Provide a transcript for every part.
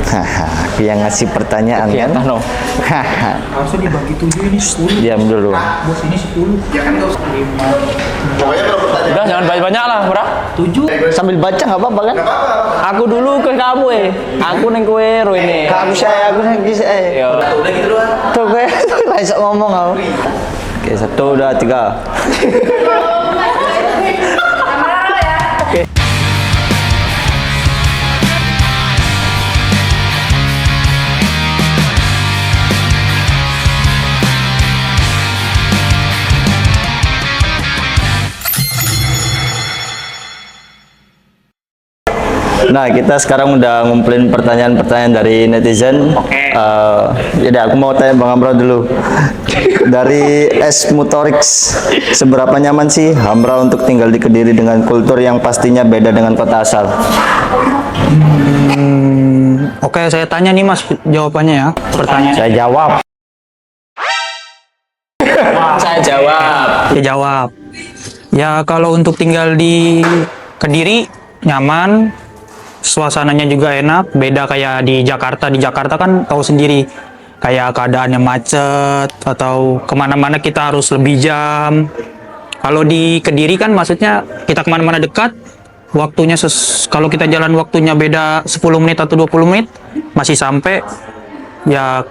Aku yang ngasih pertanyaan kan? Harusnya dibagi 7 ini 10. Diam dulu. Bos ini 10. Ya kan enggak usah 5. Pokoknya kalau pertanyaan Udah jangan banyak-banyak lah, bro. 7. Sambil baca nggak apa-apa kan? Aku dulu ke kamu Aku neng kowe ro ini. Aku saya. Yo. udah gitu doang. Tuh gue langsung ngomong aku. Oke, 1, 2, 3. Nah, kita sekarang udah ngumpulin pertanyaan-pertanyaan dari netizen. Jadi aku mau tanya Bang Hamra dulu. Dari S Motorix, seberapa nyaman sih Hamra untuk tinggal di Kediri dengan kultur yang pastinya beda dengan kota asal? Oke, saya tanya nih Mas jawabannya ya. Pertanyaan. Saya jawab. Saya jawab. Saya jawab. Ya kalau untuk tinggal di Kediri nyaman, suasananya juga enak. Beda kayak di Jakarta. Di Jakarta kan tahu sendiri, kayak keadaannya macet atau kemana-mana kita harus lebih jam. Kalau di Kediri kan maksudnya kita kemana-mana dekat. Waktunya kalau kita jalan waktunya beda 10 menit atau 20 menit masih sampai. Ya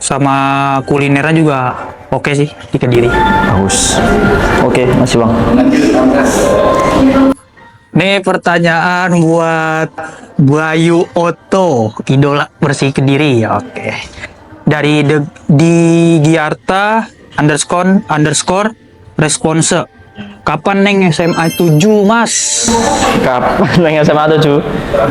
sama kulinernya juga oke sih di Kediri. Bagus. Oke, masih Bang. Nih pertanyaan buat Bayu Oto, idola bersih Kediri. Oke. Dari di Giarta underscore response. Kapan neng SMA 7 Mas? Kapan neng SMA 7?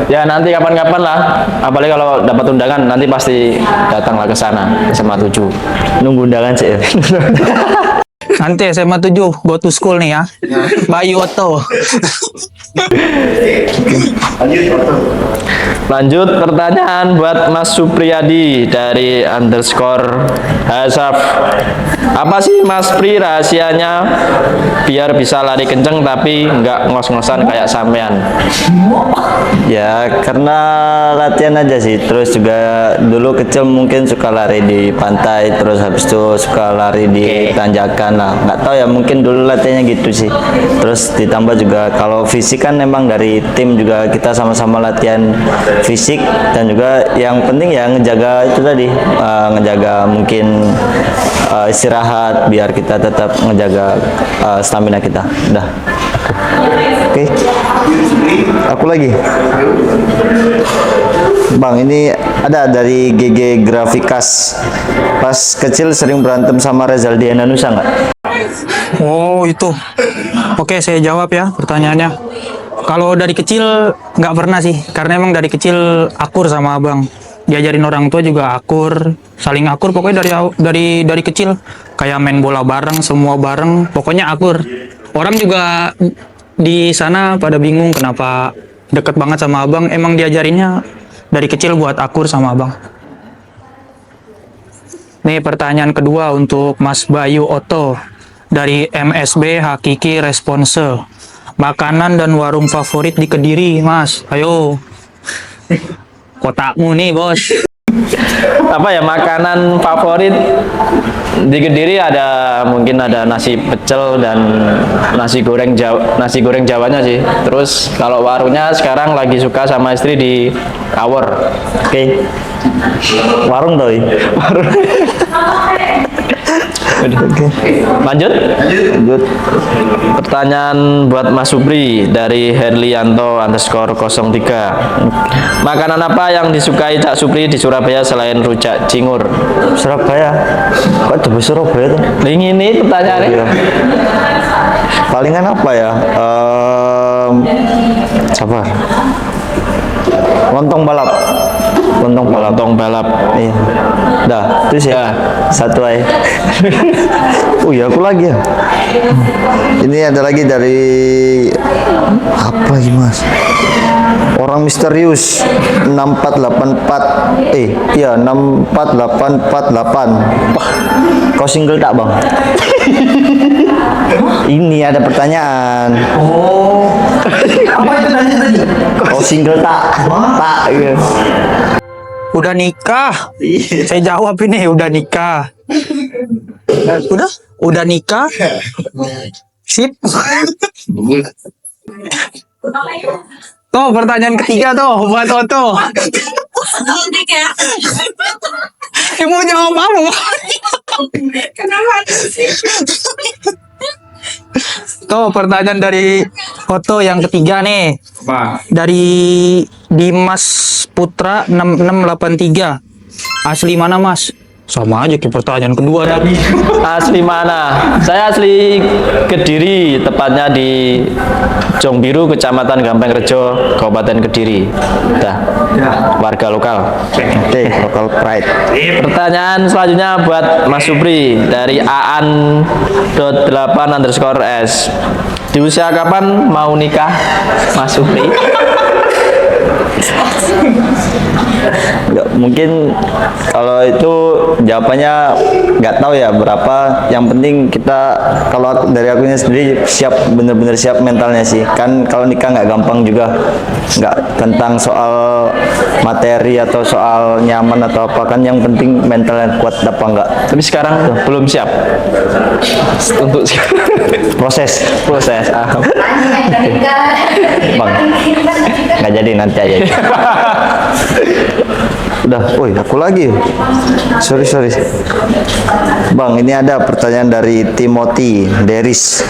Ya nanti kapan-kapan lah. Apalagi kalau dapat undangan nanti pasti datanglah ke sana SMA 7. Nunggu undangan sih ya. Nanti SMA 7 go to school nih ya. Bayu Oto. Lanjut pertanyaan buat Mas Supriyadi dari underscore Hasaf. Apa sih Mas Pri rahasianya biar bisa lari kenceng tapi nggak ngos-ngosan kayak sampean? Ya, karena latihan aja sih. Terus juga dulu kecil mungkin suka lari di pantai, terus habis itu suka lari di tanjakan lah. Nggak tahu ya, mungkin dulu latihannya gitu sih. Terus ditambah juga kalau fisik kan memang dari tim juga kita sama-sama latihan fisik, dan juga yang penting ya ngejaga itu tadi, ngejaga mungkin istirahat biar kita tetap ngejaga stamina kita. Udah. Oke. Aku lagi. Bang, ini ada dari GG Grafikas. Pas kecil sering berantem sama Rezaldi Ananusa nggak? Oh itu. Oke, saya jawab ya pertanyaannya. Kalau dari kecil nggak pernah sih, karena emang dari kecil akur sama abang. Diajarin orang tua juga akur, saling akur. Pokoknya dari kecil kayak main bola bareng, semua bareng. Pokoknya akur. Orang juga di sana pada bingung kenapa deket banget sama abang. Emang diajarinnya dari kecil buat akur sama abang. Nih pertanyaan kedua untuk Mas Bayu Oto dari MSB Hakiki Response. Makanan dan warung favorit di Kediri, Mas. Ayo. Kotakmu nih, Bos. Apa ya makanan favorit di Kediri? Mungkin ada nasi pecel dan nasi goreng Jawanya sih. Terus kalau warungnya sekarang lagi suka sama istri di Awor. Oke. Warung doi. Warung. Oke. Lanjut. Pertanyaan buat Mas Supri dari Herlianto underscore 03. Makanan apa yang disukai Cak Supri di Surabaya selain rujak cingur? Surabaya. Kok di Surabaya tuh? Ini pertanyaannya. Iya. Palingan apa ya? Sabar. Lontong balap. Lontong balap. Iya. Dah, terus ya. Satu aja. Oh iya, aku lagi ya. Ini ada lagi dari apa lagi, Mas? Orang misterius 6484 iya 64848. Kau single tak, Bang? Ini ada pertanyaan. Oh. Apa itu tadi? Kau single tak? Tak gitu. Udah nikah. Saya jawab ini udah nikah. Udah nikah. Sip. Tuh pertanyaan ketiga tuh buat Oto. Mau jawab apa? Kenapa sih? Tuh pertanyaan dari Oto yang ketiga nih. Apa? Dari Dimas Putra 6683. Asli mana Mas? Sama aja kayak pertanyaan kedua tadi. Asli mana? Saya asli Kediri, tepatnya di Jongbiru, Kecamatan Gampeng Rejo, Kabupaten Kediri. Udah, warga lokal. Oke, local pride. Pertanyaan selanjutnya buat Mas Supri dari aan.8_s. Di usia kapan mau nikah, Mas Supri? Nggak, mungkin kalau itu jawabannya nggak tahu ya berapa. Yang penting kita, kalau dari akunya sendiri, siap, bener-bener siap mentalnya sih. Kan kalau nikah nggak gampang juga, nggak tentang soal materi atau soal nyaman atau apa, kan yang penting mentalnya kuat apa enggak. Tapi sekarang belum siap untuk Proses, Bang. nggak jadi, nanti aja. Udah, woi aku lagi. Sorry. Bang, ini ada pertanyaan dari Timothy Deris.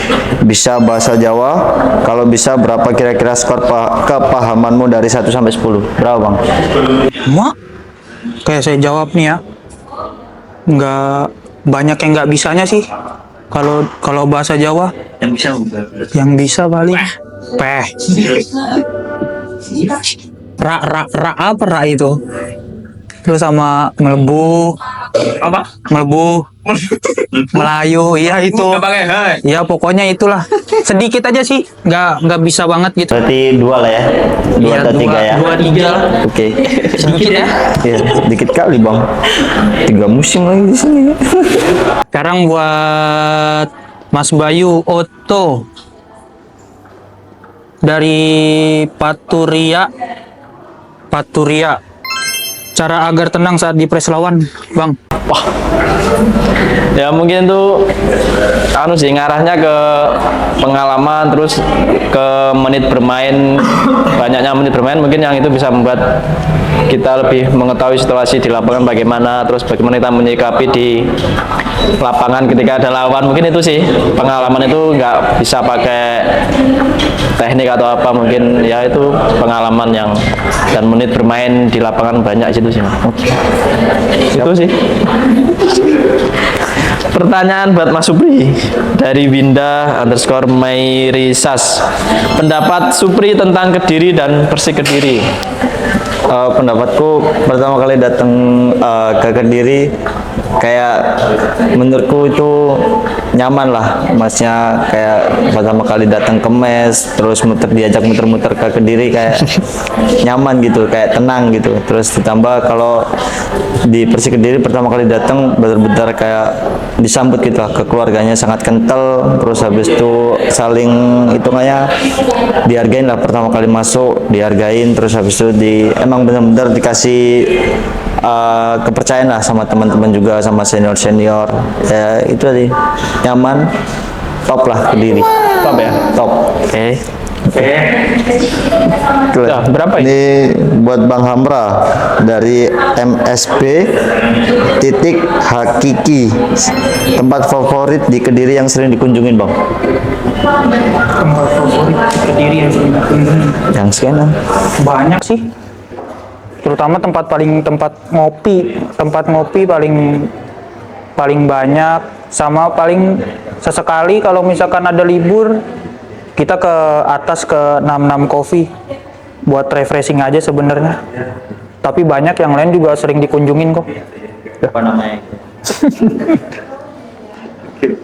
Bisa bahasa Jawa? Kalau bisa berapa kira-kira skor kepahamanmu dari 1 sampai 10? Berapa, Bang? Mak, kayak saya jawab nih ya. Nggak banyak yang nggak bisanya sih. Kalau bahasa Jawa, yang bisa paling peh. Ra apa ra itu? Terus sama melebu, Melayu, iya itu. Ya pokoknya itulah. Sedikit aja sih, nggak bisa banget gitu. Berarti 2 lah ya? 2 Iya, atau 3 ya? 2-3 lah. Oke. Sedikit ya. Iya, dikit kali, Bang. 3 musim lagi di sini. Sekarang buat Mas Bayu Oto dari Paturia. Cara agar tenang saat dipres lawan, Bang. Ya mungkin itu ngarahnya ke pengalaman, terus ke menit bermain, banyaknya menit bermain, mungkin yang itu bisa membuat kita lebih mengetahui situasi di lapangan bagaimana, terus bagaimana kita menyikapi di lapangan ketika ada lawan. Mungkin itu sih, pengalaman itu nggak bisa pakai teknik atau apa, mungkin ya itu pengalaman yang dan menit bermain di lapangan banyak situ sih. Itu sih. Pertanyaan buat Mas Supri dari Winda_Mairisas. Pendapat Supri tentang Kediri dan Persik Kediri. Pendapatku pertama kali datang ke Kediri, kayak menurutku itu nyaman lah, masnya kayak pertama kali datang ke mes, terus diajak muter-muter ke Kediri, kayak nyaman gitu, kayak tenang gitu. Terus ditambah kalau di Persik Kediri pertama kali datang benar-benar kayak disambut gitu lah, keluarganya sangat kental. Terus habis itu saling hitungannya dihargain lah, pertama kali masuk dihargain. Terus habis itu emang benar-benar dikasih kepercayaan lah sama teman-teman juga, sama senior ya. Itu tadi nyaman, top lah Kediri, Top ya? top. Oke. Nah, berapa ini buat Bang Hamra dari MSP titik Hakiki, tempat favorit di Kediri yang sering dikunjungin, Bang. Tempat favorit Kediri yang sering dikunjungi. Yang sekian Banyak sih. Terutama tempat ngopi paling banyak, sama paling sesekali kalau misalkan ada libur kita ke atas ke 66 Coffee buat refreshing aja sebenarnya. Tapi banyak yang lain juga sering dikunjungin kok. apa namanya?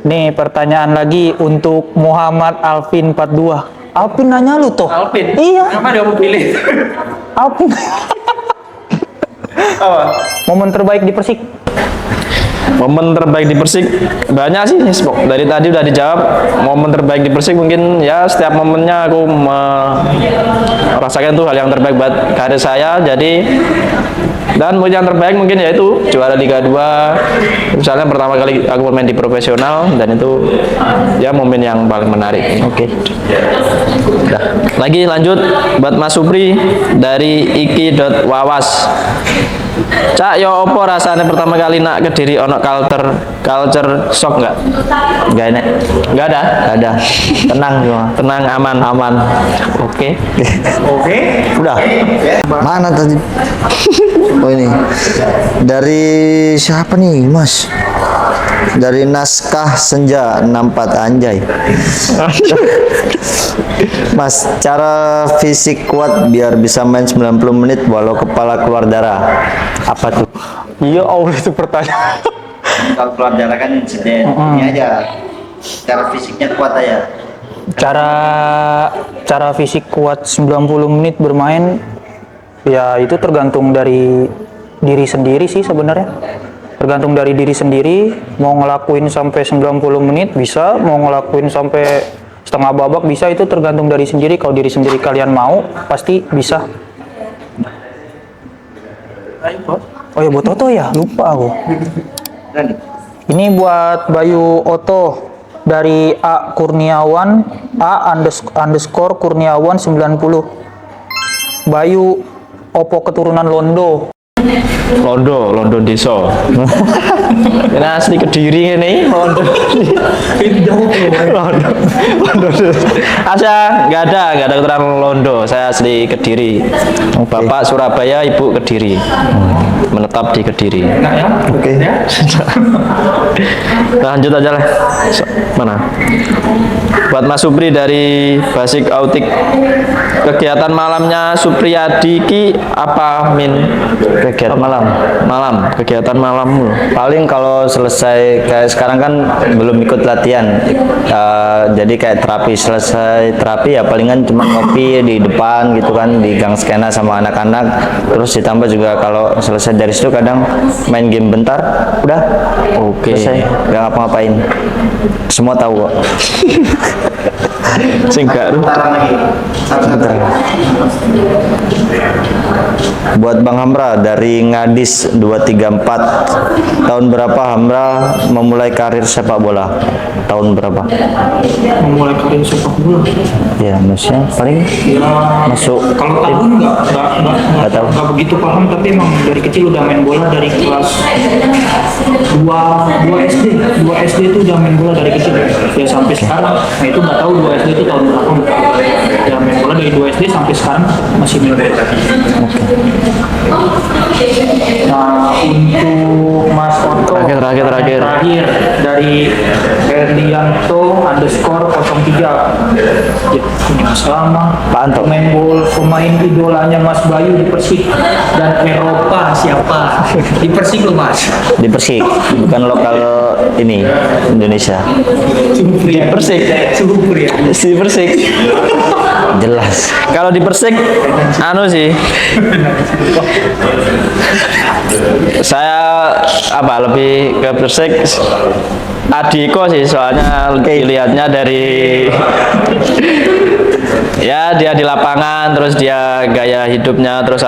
Nih pertanyaan lagi untuk Muhammad Alvin 42. Alvin nanya lu tuh. Alvin? Iya. Kenapa dia mau pilih? Alvin. Momen terbaik di Persik. Momen terbaik di Persik banyak sih, dari tadi udah dijawab. Momen terbaik di Persik mungkin ya setiap momennya aku merasakan tuh hal yang terbaik buat karir saya. Jadi Dan yang terbaik mungkin yaitu juara Liga 2. Misalnya pertama kali aku main di profesional, dan itu ya momen yang paling menarik. Oke. Udah. Lagi lanjut buat Mas Supri dari iki.wawas. Cak, yo opo rasanya pertama kali nak Kediri ono culture shock nggak? Nggak enak. Nggak ada. Nggak ada. Tenang semua. Tenang, aman. Aman. Oke. Udah. Mana tadi? Oh ini. Dari siapa nih, Mas? Dari Naskah Senja 64 anjay. Mas, cara fisik kuat biar bisa main 90 menit walau kepala keluar darah. Apa tuh? Iya, Allah itu pertanyaan. Kalau keluar darah kan insiden. Ini aja. Cara fisiknya kuat aja. Cara fisik kuat 90 menit bermain, ya itu tergantung dari diri sendiri sih sebenarnya. Tergantung dari diri sendiri, mau ngelakuin sampai 90 menit bisa, mau ngelakuin sampai setengah babak bisa, itu tergantung dari sendiri. Kalau diri sendiri kalian mau, pasti bisa. Oh ya, buat Oto ya, lupa aku. Ini buat Bayu Oto dari A Kurniawan, A__ Kurniawan 90. Bayu opo keturunan Londo. Londo Deso. Ini asli Kediri ini, Londo. Londo. Asa nggak ada keterangan Londo. Saya asli Kediri. Bapak Surabaya, Ibu Kediri. Menetap di Kediri. Oke. Lanjut aja lah. Mana? Buat Mas Supri dari Basic Autik. Kegiatan malamnya Supriyadi ki apa, Min? Kegiatan malam. Kegiatan malammu. Paling kalau selesai kayak sekarang kan belum ikut latihan, jadi kayak selesai terapi ya palingan cuma ngopi di depan gitu kan, di gang skena sama anak-anak. Terus ditambah juga kalau selesai dari situ kadang main game bentar, udah. Oke. Selesai, nggak ngapa-ngapain. Semua tahu kok. Singkat. Buat Bang Hamra dari Ngadis 234, tahun berapa Hamra memulai karir sepak bola? Tahun berapa? Memulai karir sepak bola. Ya, maksudnya paling masuk. Kalau tahun Nggak tahu. nggak begitu paham, tapi emang dari kecil udah main bola dari kelas 2 SD. 2 SD itu udah main bola dari kecil ya sampai sekarang. Nah itu nggak tahu 2 SD itu tahun berapa. Ya main bola dari 2 SD sampai sekarang masih main bola. Nah untuk Mas Otto Terakhir. dari Herdianto_03. Ya punya masalah Pak Anto. pemain idolanya Mas Bayu di Persik dan Eropa siapa? Di Persik loh Mas. Di Persik, bukan lokal ini Indonesia. Di Persik. Si Persik. Jelas. Kalau di Persik, anu sih. Saya lebih ke Persik. Adiko sih, soalnya dilihatnya dari ya dia di lapangan, terus dia gaya hidupnya, terus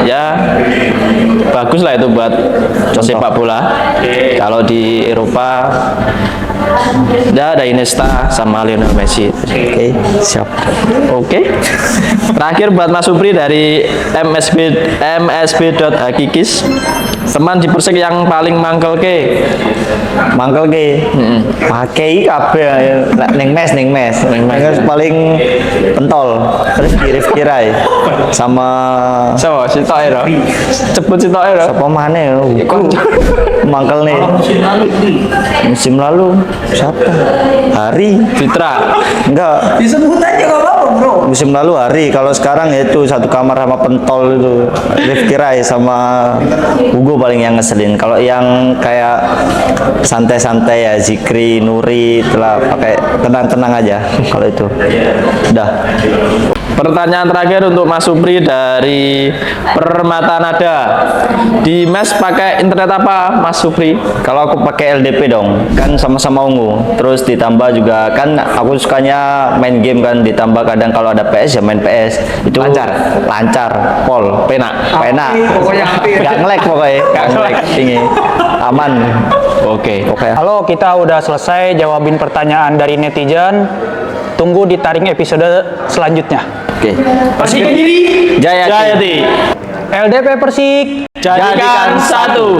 ya bagus lah itu buat sepak bola. Kalau di Eropa ya ada Iniesta sama Lionel Messi. Oke, siap. Oke. Terakhir buat Mas Supri dari MSB.Hakikis. Teman di Persik yang paling mangkel ke? Pakai kabeh ning mes. Yang paling pentol. Rifki Rai sama So, si Toero. Cepet si Toero. siapa maneh? Mangkel nih. Musim lalu siapa? Hari. Fitra. Enggak. Disebut aja nggak apa-apa bro. Musim lalu Hari. Kalau sekarang ya itu satu kamar sama pentol itu. Rifki Rai sama Hugo paling yang ngeselin. Kalau yang kayak santai-santai ya Zikri, Nuri, itulah pakai tenang-tenang aja kalau itu. Udah. Pertanyaan terakhir untuk Mas Supri dari Permata Nada. Di mes pakai internet apa, Mas Supri? Kalau aku pakai LDP dong, kan sama-sama ungu. Terus ditambah juga kan aku sukanya main game kan, ditambah kadang kalau ada PS ya main PS. Itu lancar, pol, Penak. pokoknya nggak nge-lag pokoknya, nggak nge-lag tinggi, aman. Oke. Halo, kita udah selesai jawabin pertanyaan dari netizen. Tunggu di taring episode selanjutnya. Oke. Persik Kediri. Jayati. Jayati. LDP Persik. Jadikan satu.